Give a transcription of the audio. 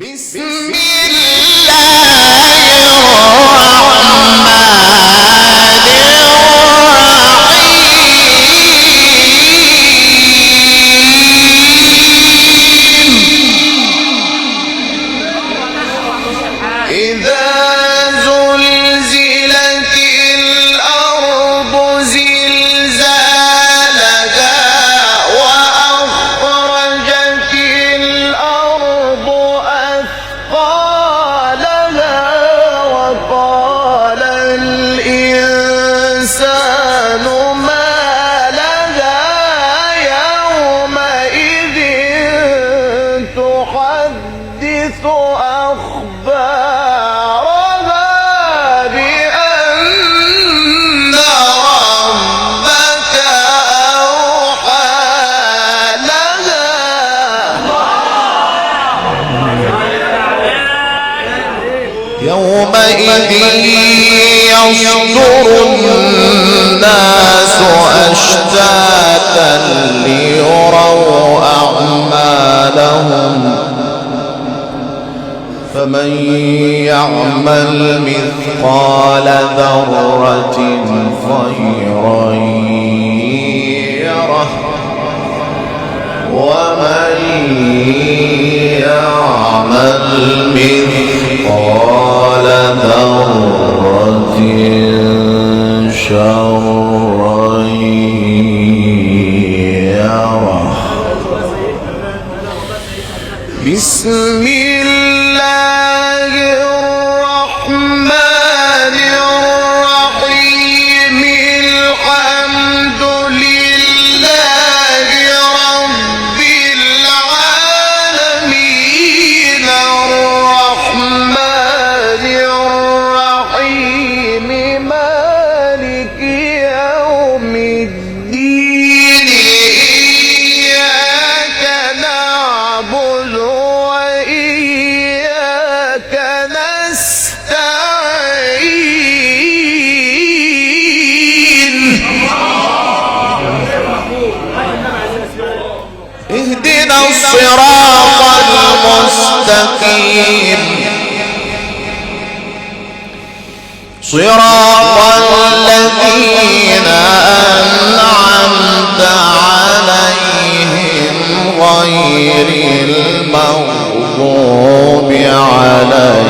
يومئذ يصدر الناس أشتاتا ليروا أعمالهم فمن يعمل مثقال ذرة خيرا يره ومن يعمل مثقال ذرة شرا يره. بسم الله الرحمن الرحيم. الحمد لله رب العالمين الرحمن الرحيم مالك يوم الدين. إياك نعبد وإياك نستعين. اهدنا الصراط المستقيم صراط الذين أنعمت عليهم غير المغضوب عليهم